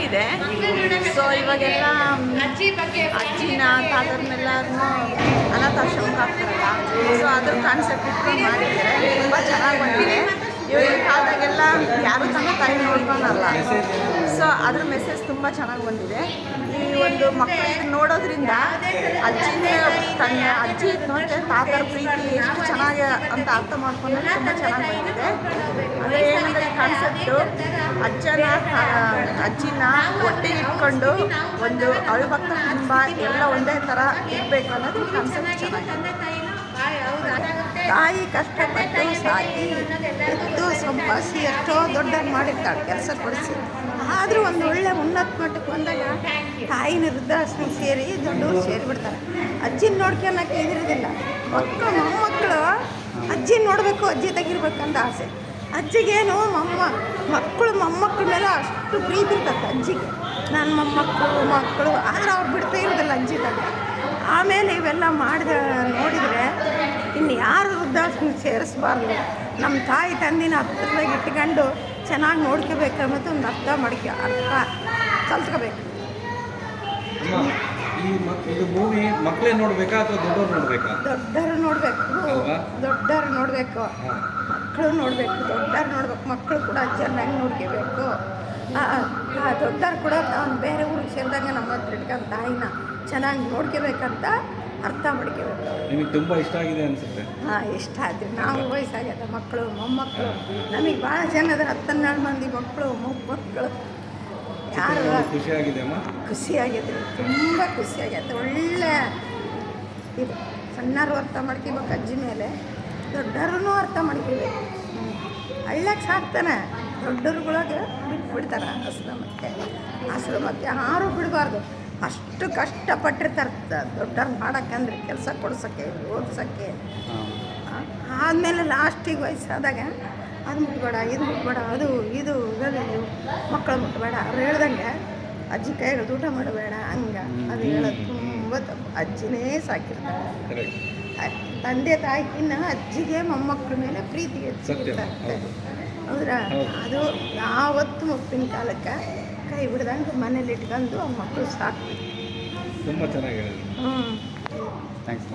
ಇದೆ. ಸೊ ಇವಾಗೆಲ್ಲ ಅಜ್ಜಿನ ತಾತರನ್ನೆಲ್ಲರನ್ನೂ ಅನಾಥಾಶ್ರಮಕ್ಕೆ ಹಾಕ್ತಾರಲ್ಲ, ಸೊ ಅದ್ರ ಕಾನ್ಸೆಪ್ಟ್ ಇಟ್ಕೊಂಡು ಮಾಡಿದ್ದಾರೆ. ತುಂಬ ಚೆನ್ನಾಗಿ ಬಂದಿದೆ. ಇವಾಗಿನ ಕಾಲದಾಗೆಲ್ಲ ಯಾರು ತಂದೆ ತಾಯಿ ನೋಡ್ಕೊಳಲ್ಲ. ಸೊ ಅದ್ರ ಮೆಸೇಜ್ ತುಂಬ ಚೆನ್ನಾಗಿ ಬಂದಿದೆ. ಈ ಒಂದು ಮಕ್ಕಳಿಗೆ ನೋಡೋದ್ರಿಂದ ಅಜ್ಜಿ ನೋಡಿದ್ರೆ ತಾತರ ಪ್ರೀತಿ ಎಷ್ಟು ಚೆನ್ನಾಗಿ ಅಂತ ಅರ್ಥ ಮಾಡ್ಕೊಂಡು ತುಂಬ ಚೆನ್ನಾಗಿ ಬಂದಿದೆ. ಅಂದರೆ ಏನಂದರೆ ಕಾನ್ಸೆಪ್ಟು ಅಜ್ಜಿನ ಒಟ್ಟಿಗೆ ಇಟ್ಕೊಂಡು ಒಂದು ಅವಿಭಕ್ತ ಕುಟುಂಬ ಎಲ್ಲ ಒಂದೇ ಥರ ಇರಬೇಕು ಅನ್ನೋದು ಕಾನ್ಸೆಪ್ಟ್ ಚೆನ್ನಾಗಿದೆ. ತಾಯಿ ಕಷ್ಟಪಟ್ಟು ಸಾಕಿ ಎದ್ದು ಸಂಪಾದಿಸಿ ಎಷ್ಟೋ ದೊಡ್ಡ ಮಾಡಿರ್ತಾಳೆ, ಕೆಲಸ ಕೊಡಿಸಿ. ಆದರೂ ಒಂದು ಒಳ್ಳೆ ಉನ್ನತ ಮಟ್ಟಕ್ಕೆ ಬಂದಾಗ ತಾಯಿನ ವೃದ್ಧಾಶ್ರಮ ಸೇರಿ ದೊಡ್ಡವರು ಸೇರಿಬಿಡ್ತಾರೆ. ಅಜ್ಜಿನ ನೋಡ್ಕೊಳಕ್ಕೆ ಇದಿರೋದಿಲ್ಲ. ಮೊಮ್ಮಕ್ಕಳು ಅಜ್ಜಿನ ನೋಡಬೇಕು, ಅಜ್ಜಿ ತೆಗಿರ್ಬೇಕಂತ ಆಸೆ. ಅಜ್ಜಿಗೇನು ಮಕ್ಕಳು ಮೊಮ್ಮಕ್ಕಳ ಮೇಲೆ ಅಷ್ಟು ಪ್ರೀತಿ ಇರ್ತದೆ ಅಜ್ಜಿಗೆ. ನನ್ನ ಮಕ್ಕಳು ಆದರೆ ಅವ್ರು ಬಿಡ್ತಾ ಇರೋದಿಲ್ಲ ಅಜ್ಜಿದಾಗ. ಆಮೇಲೆ ಇವೆಲ್ಲ ನೋಡಿದರೆ ಇನ್ನು ಯಾರು ವೃದ್ಧಾಶ್ರಮ ಸೇರಿಸಬಾರ್ದು. ನಮ್ಮ ತಾಯಿ ತಂದಿನ ಹತ್ತಿರದಾಗ ಇಟ್ಕೊಂಡು ಚೆನ್ನಾಗಿ ನೋಡ್ಕೋಬೇಕನ್ನೋದು ಒಂದು ಅರ್ಥ ಕಲ್ತ್ಕೋಬೇಕು. ಇದು ಮೂವಿ ಮಕ್ಕಳೇ ನೋಡಬೇಕಾ ಅಥವಾ ದೊಡ್ಡವ್ರು ನೋಡಬೇಕಾ? ದೊಡ್ಡವರು ನೋಡಬೇಕು, ಮಕ್ಕಳು ನೋಡಬೇಕು, ದೊಡ್ಡವ್ರು ನೋಡ್ಬೇಕು. ಮಕ್ಕಳು ಕೂಡ ಚೆನ್ನಾಗಿ ನೋಡ್ಕೋಬೇಕು. ದೊಡ್ಡವ್ರು ಕೂಡ ಬೇರೆ ಊರಿಗೆ ಸೇರಿದಾಗ ನಮ್ಮ ಹತ್ರ ಇಟ್ಕೊಂಡು ತಾಯಿನ ಚೆನ್ನಾಗಿ ನೋಡ್ಕೋಬೇಕಂತ ಅರ್ಥ ಮಾಡ್ಕೋಬೇಕು. ನಿಮಗೆ ತುಂಬ ಇಷ್ಟ ಆಗಿದೆ ಅನಿಸುತ್ತೆ. ಇಷ್ಟ ಆದ್ರೆ ನಾವು ವಯಸ್ಸಾಗ್ಯದ ಮಕ್ಕಳು ಮೊಮ್ಮಕ್ಕಳು ನಮಗೆ ಭಾಳ ಜನ ಅದ್ರ 10-12 ಮಂದಿ ಮಕ್ಕಳು ಮೊಮ್ಮಕ್ಕಳು. ಯಾರು ಖುಷಿಯಾಗಿದೆ ತುಂಬ ಖುಷಿಯಾಗೈತೆ. ಒಳ್ಳೆ ಇದು ಸಣ್ಣರು ಅರ್ಥ ಮಾಡ್ಕೋಬೇಕು ಅಜ್ಜಿ ಮೇಲೆ, ದೊಡ್ಡರೂ ಅರ್ಥ ಮಾಡ್ಕೋಬೇಕು. ಹಳ್ಳಕ್ಕೆ ಸಾಕ್ತಾನೆ, ದೊಡ್ಡವ್ರುಗಳಿಗೆ ಬಿಟ್ಬಿಡ್ತಾರೆ ಆಶ್ರಮಕ್ಕೆ ಯಾರೂ ಬಿಡಬಾರ್ದು. ಅಷ್ಟು ಕಷ್ಟಪಟ್ಟಿರ್ತಾರೆ ದೊಡ್ಡವ್ರು ಮಾಡೋಕ್ಕಂದ್ರೆ, ಕೆಲಸ ಕೊಡ್ಸೋಕ್ಕೆ, ಓದಿಸೋಕ್ಕೆ. ಆದಮೇಲೆ ಲಾಸ್ಟಿಗೆ ವಯಸ್ಸಾದಾಗ ಅದು ಮುಟ್ಬೇಡ, ಇದು ಮುಟ್ಬೇಡ, ಅದು ಇದು ಮಕ್ಕಳು ಮುಟ್ಬೇಡ ಅವ್ರು ಹೇಳ್ದಂಗೆ ಅಜ್ಜಿ ಕೈಗೆ ಊಟ ಮಾಡಬೇಡ ಹಂಗೆ ಅದು ಹೇಳೋದು ತುಂಬ ತಪ್ಪು. ಅಜ್ಜಿನೇ ಸಾಕಿರ್ತಾರೆ. ತಂದೆ ತಾಯಿಗಿನ್ನ ಅಜ್ಜಿಗೆ ಮೊಮ್ಮಕ್ಕಳ ಮೇಲೆ ಪ್ರೀತಿ ಹೆಚ್ಚಿರ್ತಾರೆ. ಹೌದ್ರಾ? ಅದು ಯಾವತ್ತು ಮುಪ್ಪಿನ ಕಾಲಕ್ಕೆ ಕೈ ಬಿಡ್ದಂಗೆ ಮನೇಲಿ ಇಟ್ಕೊಂಡು ಆ ಮಕ್ಕಳು ಸಾಕು. ತುಂಬ ಚೆನ್ನಾಗಿ ಹೇಳಿದ್ರು. ಥ್ಯಾಂಕ್ಸ್.